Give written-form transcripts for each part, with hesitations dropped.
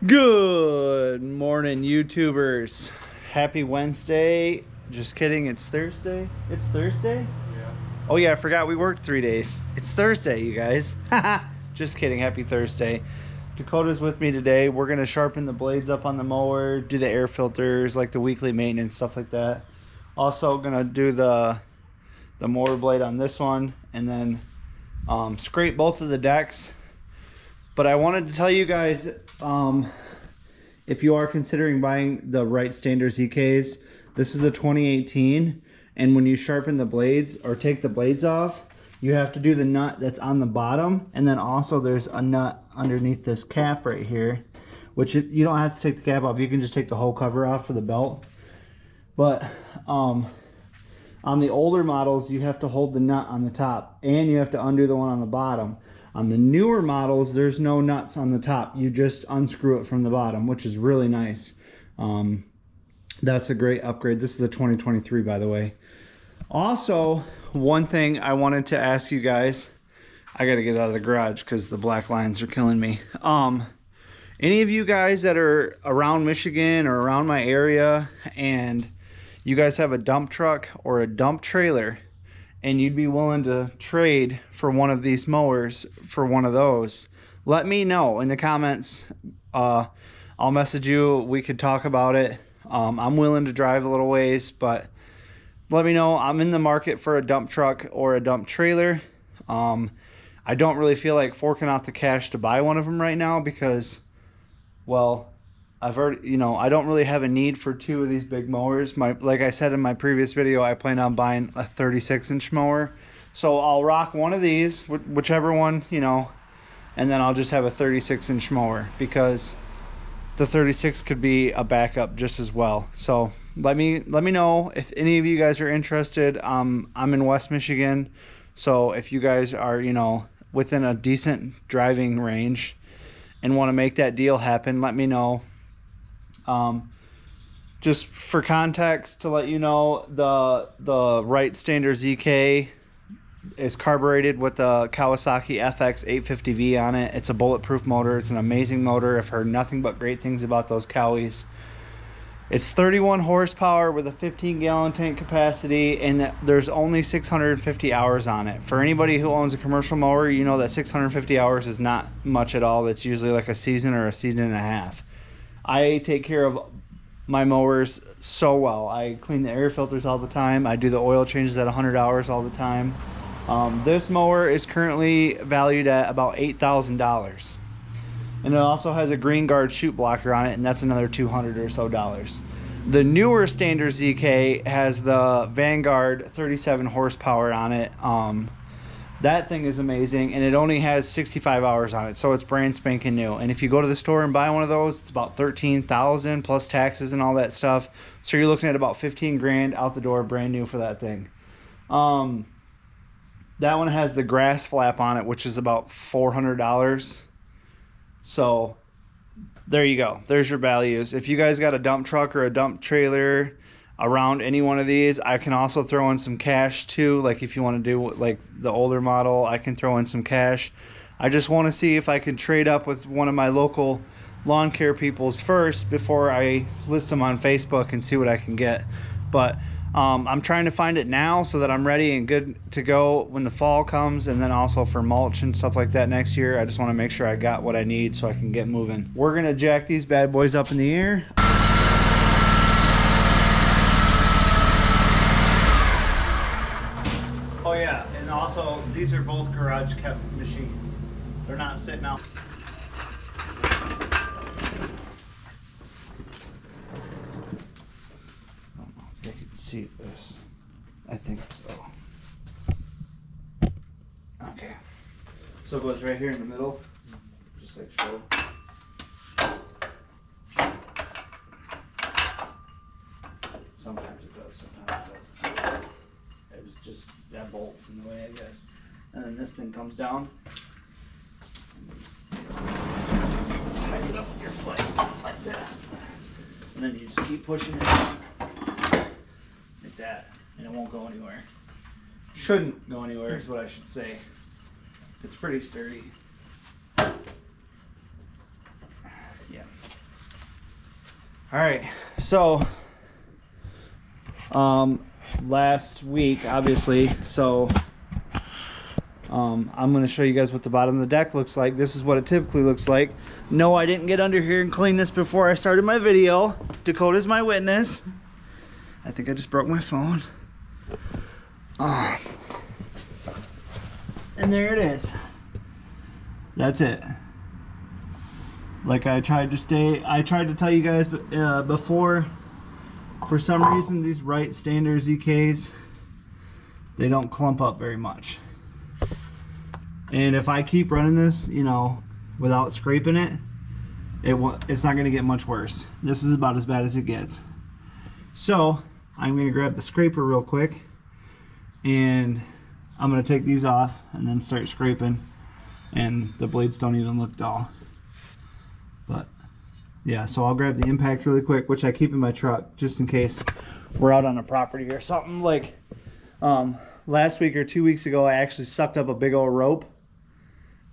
Good morning, YouTubers. Happy Wednesday. Just kidding, it's Thursday. It's Thursday? Yeah. Oh yeah, I forgot we worked 3 days. It's Thursday, you guys. Just kidding, happy Thursday. Dakota's with me today. We're gonna sharpen the blades up on the mower, do the air filters, like the weekly maintenance, stuff like that. Also gonna do the mower blade on this one, and then scrape both of the decks. But I wanted to tell you guys, if you are considering buying the Right Standard ZKs, this is a 2018, and when you sharpen the blades or take the blades off, you have to do the nut that's on the bottom, and then also there's a nut underneath this cap right here, which you don't have to take the cap off. You can just take the whole cover off for the belt. But on the older models, you have to hold the nut on the top, and you have to undo the one on the bottom. On the newer models, there's no nuts on the top. You just unscrew it from the bottom, which is really nice. That's a great upgrade. This is a 2023, by the way. Also, one thing I wanted to ask you guys, I gotta get out of the garage because the black lines are killing me. Any of you guys that are around Michigan or around my area and you guys have a dump truck or a dump trailer and you'd be willing to trade for one of these mowers for one of those, let me know in the comments. I'll message you. We could talk about it. I'm willing to drive a little ways, but let me know. I'm in the market for a dump truck or a dump trailer. I don't really feel like forking out the cash to buy one of them right now because, well, I've already, I don't really have a need for two of these big mowers. Like I said in my previous video, I plan on buying a 36-inch mower. So I'll rock one of these, whichever one, and then I'll just have a 36-inch mower because the 36 could be a backup just as well. So let me know if any of you guys are interested. I'm in West Michigan, so if you guys are, within a decent driving range and want to make that deal happen, let me know. Just for context, to let you know, the Right Standard ZK is carbureted with the Kawasaki FX 850V on it. It's a bulletproof motor. It's an amazing motor. I've heard nothing but great things about those Cowies. It's 31 horsepower with a 15-gallon tank capacity, and there's only 650 hours on it. For anybody who owns a commercial mower, you know that 650 hours is not much at all. It's usually like a season or a season and a half. I take care of my mowers so well. I clean the air filters all the time. I do the oil changes at 100 hours all the time. This mower is currently valued at about $8,000. And it also has a green guard chute blocker on it, and that's another $200 or so. The newer Standard ZK has the Vanguard 37 horsepower on it. That thing is amazing, and it only has 65 hours on it, so it's brand spanking new. And if you go to the store and buy one of those, it's about $13,000 plus taxes and all that stuff. So you're looking at about 15 grand out the door, brand new for that thing. That one has the grass flap on it, which is about $400. So there you go. There's your values. If you guys got a dump truck or a dump trailer around any one of these, I can also throw in some cash too. Like if you want to do like the older model, I can throw in some cash. I just want to see if I can trade up with one of my local lawn care peoples first before I list them on Facebook and see what I can get. But I'm trying to find it now so that I'm ready and good to go when the fall comes, and then also for mulch and stuff like that next year. I just want to make sure I got what I need so I can get moving. We're gonna jack these bad boys up in the air. Oh yeah, and also these are both garage kept machines. They're not sitting out. I don't know if you can see this. I think so. Okay. So it goes right here in the middle, just like so. Sometimes it does, sometimes it doesn't. It was just that bolt's in the way, I guess. And then this thing comes down. Tighten it up with your foot like this. And then you just keep pushing it like that, and it won't go anywhere. Shouldn't go anywhere is what I should say. It's pretty sturdy. Yeah. All right, so last week, obviously, so I'm going to show you guys what the bottom of the deck looks like. This is what it typically looks like. No, I didn't get under here and clean this before I started my video. Dakota's my witness. I think I just broke my phone. And there it is. That's it. Like I tried to tell you guys before, for some reason these Wright standard ZKs, they don't clump up very much. And if I keep running this, you know, without scraping it, it's not going to get much worse. This is about as bad as it gets. So I'm going to grab the scraper real quick, and I'm going to take these off and then start scraping, and the blades don't even look dull. But yeah, so I'll grab the impact really quick, which I keep in my truck just in case we're out on a property or something. Like last week or 2 weeks ago, I actually sucked up a big old rope,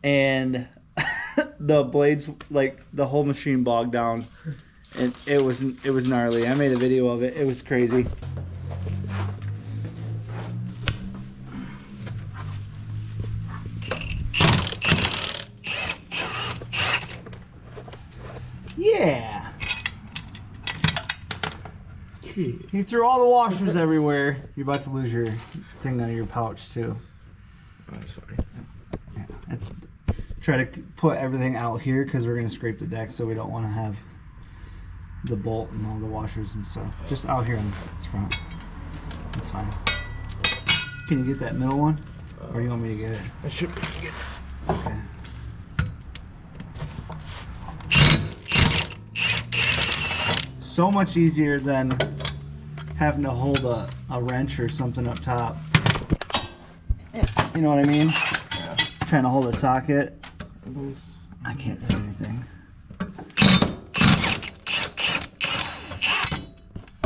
and the blades, like the whole machine bogged down, and it was gnarly. I made a video of it. It was crazy. Yeah. You threw all the washers everywhere. You're about to lose your thing out of your pouch too. Oh, sorry. Yeah. Try to put everything out here because we're going to scrape the deck, so we don't want to have the bolt and all the washers and stuff. Just out here on the front. That's fine. Can you get that middle one? Or do you want me to get it? I should get it. Okay. So much easier than having to hold a wrench or something up top. You know what I mean? Yeah. Trying to hold a socket. I can't see anything.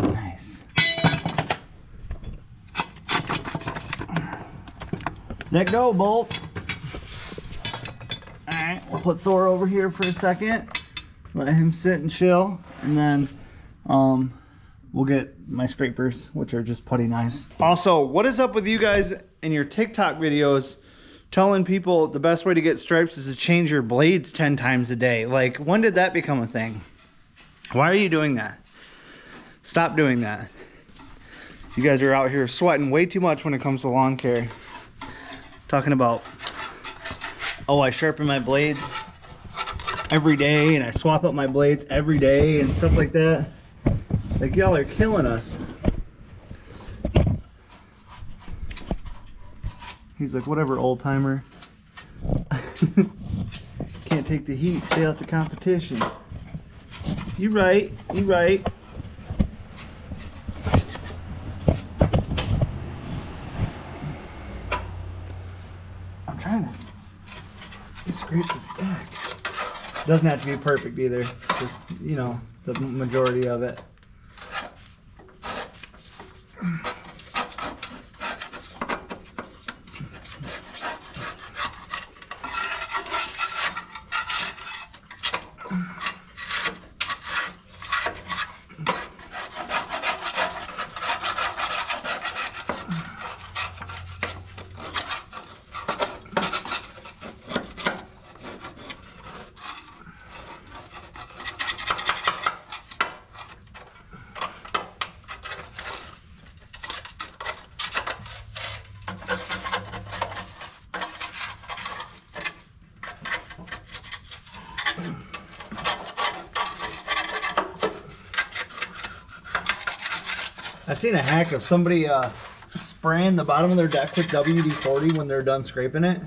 Nice. Let go, bolt. Alright, we'll put Thor over here for a second. Let him sit and chill. And then we'll get my scrapers, which are just putty knives. Also, what is up with you guys in your TikTok videos telling people the best way to get stripes is to change your blades 10 times a day? Like, when did that become a thing? Why are you doing that? Stop doing that. You guys are out here sweating way too much when it comes to lawn care. Talking about, oh, I sharpen my blades every day and I swap up my blades every day and stuff like that. Like, y'all are killing us. He's like, whatever, old timer. Can't take the heat, stay out the competition. You right, you right. I'm trying to scrape this deck. Doesn't have to be perfect either. Just, you know, the majority of it. I've seen a hack of somebody spraying the bottom of their deck with WD-40 when they're done scraping it.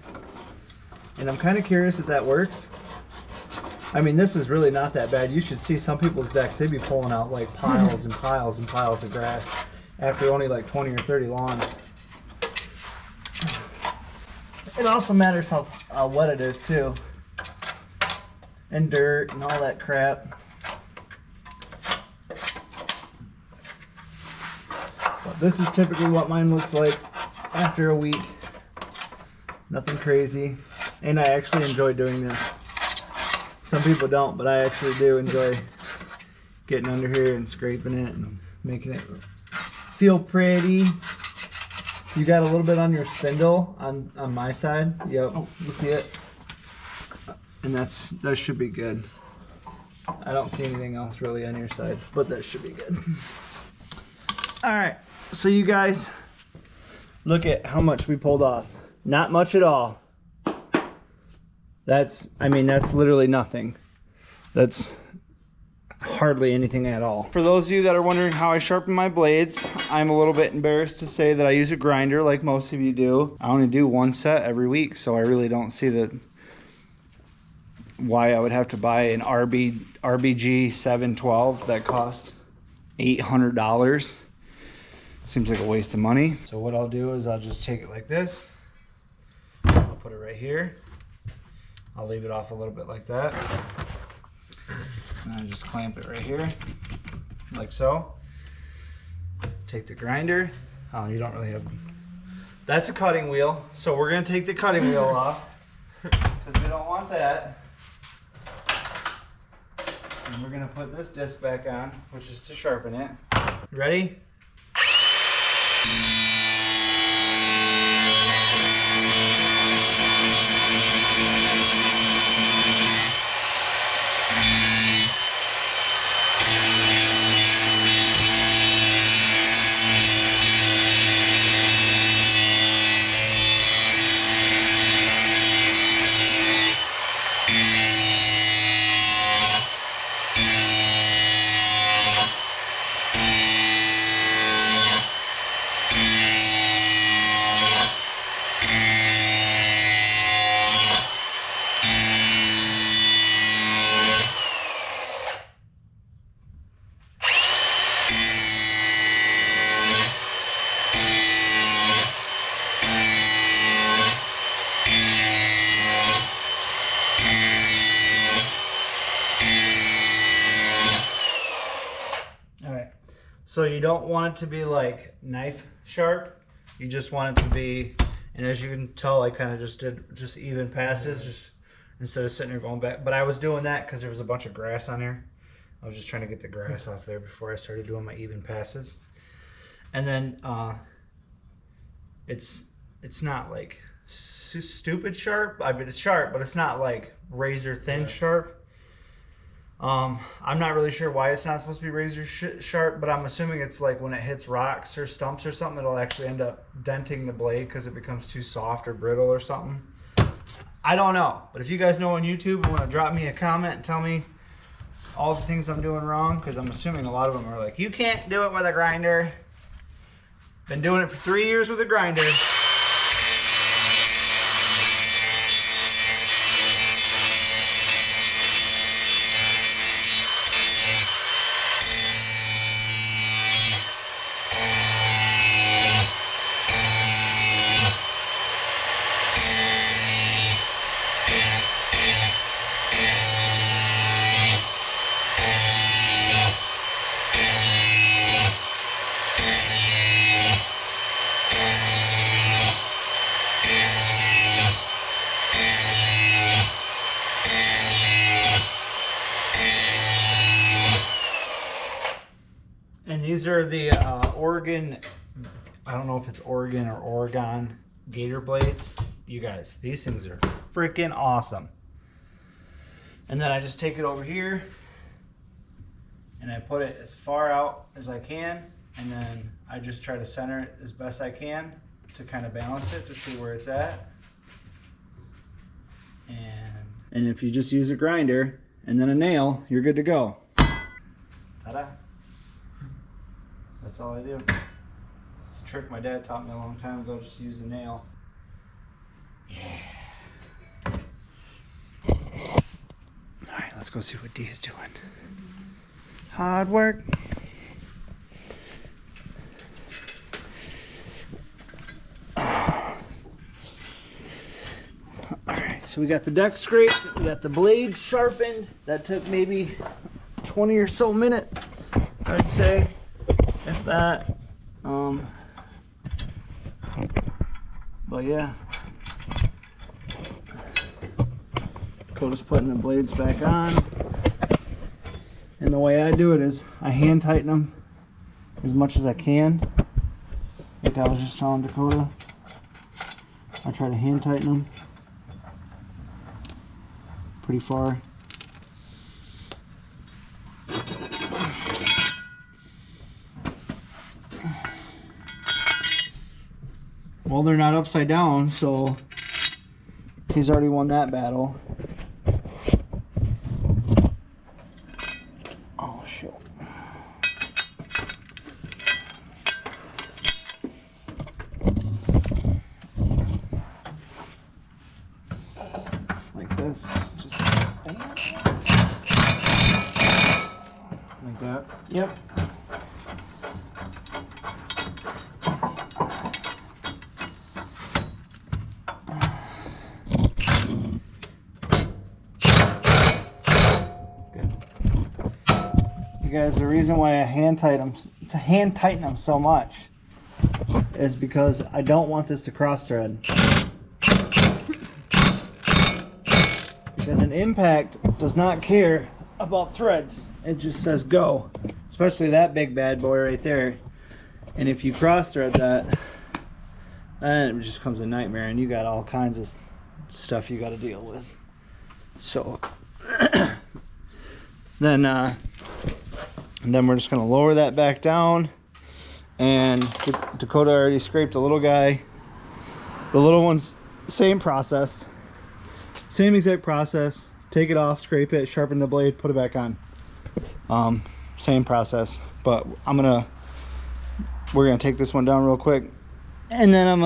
And I'm kind of curious if that works. I mean, this is really not that bad. You should see some people's decks. They'd be pulling out like piles and piles and piles of grass after only like 20 or 30 lawns. It also matters how wet it is too. And dirt and all that crap. This is typically what mine looks like after a week. Nothing crazy. And I actually enjoy doing this. Some people don't, but I actually do enjoy getting under here and scraping it and making it feel pretty. You got a little bit on your spindle on my side. Yep, you see it? And that should be good. I don't see anything else really on your side, but that should be good. All right, so you guys, look at how much we pulled off. Not much at all. That's literally nothing. That's hardly anything at all. For those of you that are wondering how I sharpen my blades, I'm a little bit embarrassed to say that I use a grinder like most of you do. I only do one set every week, so I really don't see why I would have to buy an RBG 712 that cost $800. Seems like a waste of money. So what I'll do is I'll just take it like this. I'll put it right here. I'll leave it off a little bit like that. And I just clamp it right here, like so. Take the grinder. Oh, you don't really have... That's a cutting wheel. So we're gonna take the cutting wheel off because we don't want that. And we're gonna put this disc back on, which is to sharpen it. Ready? So you don't want it to be like knife sharp. You just want it to be, and as you can tell, I kind of just did even passes, just instead of sitting there going back. But I was doing that because there was a bunch of grass on there. I was just trying to get the grass off there before I started doing my even passes. And then it's not like stupid sharp. I mean, it's sharp, but it's not like razor thin sharp. I'm not really sure why it's not supposed to be razor sharp, but I'm assuming it's like when it hits rocks or stumps or something, it'll actually end up denting the blade because it becomes too soft or brittle or something. I don't know, but if you guys know on YouTube and want to drop me a comment and tell me all the things I'm doing wrong, because I'm assuming a lot of them are like, you can't do it with a grinder. Been doing it for 3 years with a grinder. And these are the Oregon, I don't know if it's Oregon or Oregon gator blades. You guys, these things are freaking awesome. And then I just take it over here and I put it as far out as I can, and then I just try to center it as best I can to kind of balance it to see where it's at. And if you just use a grinder and then a nail, you're good to go. Ta-da. That's all I do. It's a trick my dad taught me a long time ago, just use the nail. Yeah. Alright, let's go see what Dee's doing. Hard work. Alright, so we got the deck scraped, we got the blades sharpened. That took maybe 20 or so minutes, I'd say. If that, but yeah, Dakota's putting the blades back on, And the way I do it is I hand tighten them as much as I can. Like I was just telling Dakota, I try to hand tighten them pretty far. Well, they're not upside down, so he's already won that battle. Oh, shit. Like this. Just like that. Yep. Guys, the reason why I hand tighten them so much is because I don't want this to cross thread. Because an impact does not care about threads. It just says go, especially that big bad boy right there. And if you cross thread that, then it just becomes a nightmare, and you got all kinds of stuff you got to deal with. So then we're just going to lower that back down, and Dakota already scraped the little guy. The little one's same process, same exact process. Take it off, scrape it, sharpen the blade, put it back on. Same process, but we're gonna take this one down real quick, and then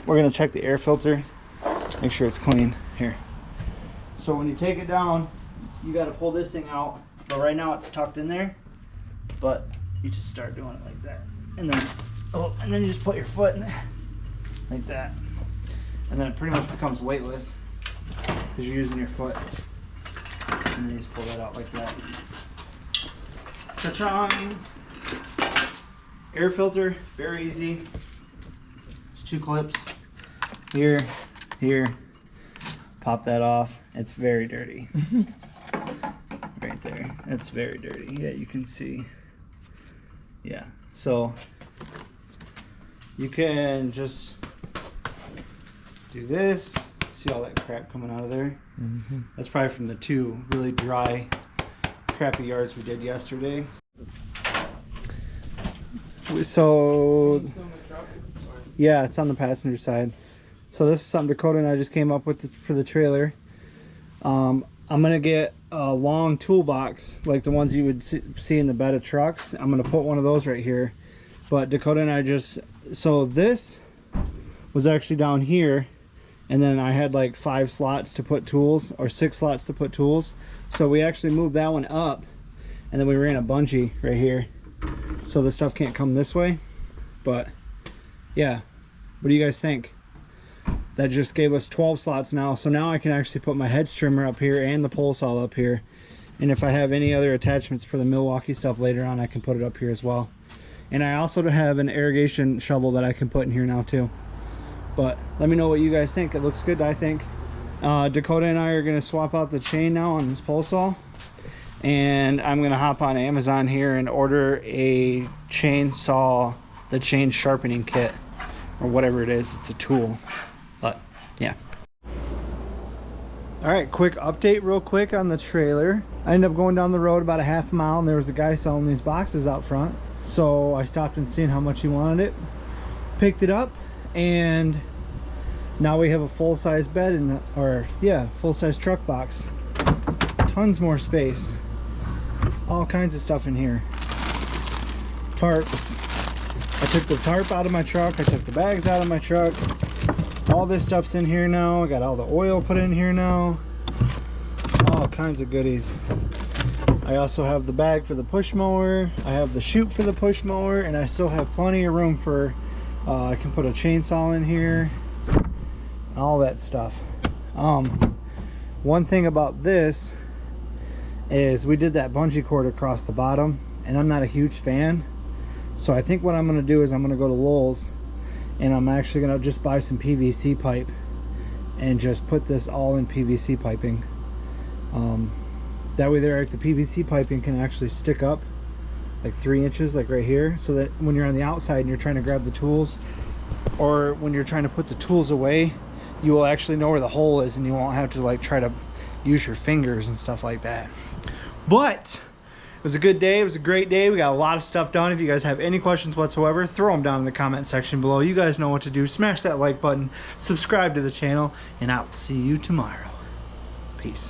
we're gonna check the air filter, make sure it's clean here. So when you take it down, you got to pull this thing out, but right now it's tucked in there. But you just start doing it like that, and then you just put your foot in like that, and then it pretty much becomes weightless because you're using your foot, and then you just pull that out like that. Cha-chong! Air filter, very easy. It's 2 clips here, here. Pop that off. It's very dirty. Right there, it's very dirty. Yeah, you can see. Yeah, so you can just do this. See all that crap coming out of there? Mm-hmm. That's probably from the 2 really dry, crappy yards we did yesterday. So, yeah, it's on the passenger side. So this is something Dakota and I just came up with for the trailer. I'm gonna get a long toolbox like the ones you would see in the bed of trucks. I'm gonna put one of those right here. But Dakota and I so this was actually down here, and then I had like 5 slots to put tools, or 6 slots to put tools. So we actually moved that one up, and then we ran a bungee right here, so the stuff can't come this way. But yeah, what do you guys think? That just gave us 12 slots now. So now I can actually put my hedge trimmer up here and the pole saw up here. And if I have any other attachments for the Milwaukee stuff later on, I can put it up here as well. And I also have an irrigation shovel that I can put in here now too. But let me know what you guys think. It looks good, I think. Dakota and I are gonna swap out the chain now on this pole saw. And I'm gonna hop on Amazon here and order a chainsaw, the chain sharpening kit, or whatever it is. It's a tool. But yeah. All right, quick update real quick on the trailer. I ended up going down the road about a half mile, and there was a guy selling these boxes out front. So I stopped and seen how much he wanted it, picked it up, and now we have a full-size bed full-size truck box. Tons more space. All kinds of stuff in here. Tarps. I took the tarp out of my truck. I took the bags out of my truck. All this stuff's in here now. I got all the oil put in here now. All kinds of goodies. I also have the bag for the push mower. I have the chute for the push mower, and I still have plenty of room for, I can put a chainsaw in here. All that stuff. One thing about this is we did that bungee cord across the bottom, and I'm not a huge fan. So I think what I'm going to do is I'm going to go to Lowe's, and I'm actually going to just buy some PVC pipe and just put this all in PVC piping. That way there, like, the PVC piping can actually stick up like 3 inches, like right here, so that when you're on the outside and you're trying to grab the tools, or when you're trying to put the tools away, you will actually know where the hole is and you won't have to like try to use your fingers and stuff like that. But it was a good day. It was a great day. We got a lot of stuff done. If you guys have any questions whatsoever, throw them down in the comment section below. You guys know what to do. Smash that like button, subscribe to the channel, and I'll see you tomorrow. Peace.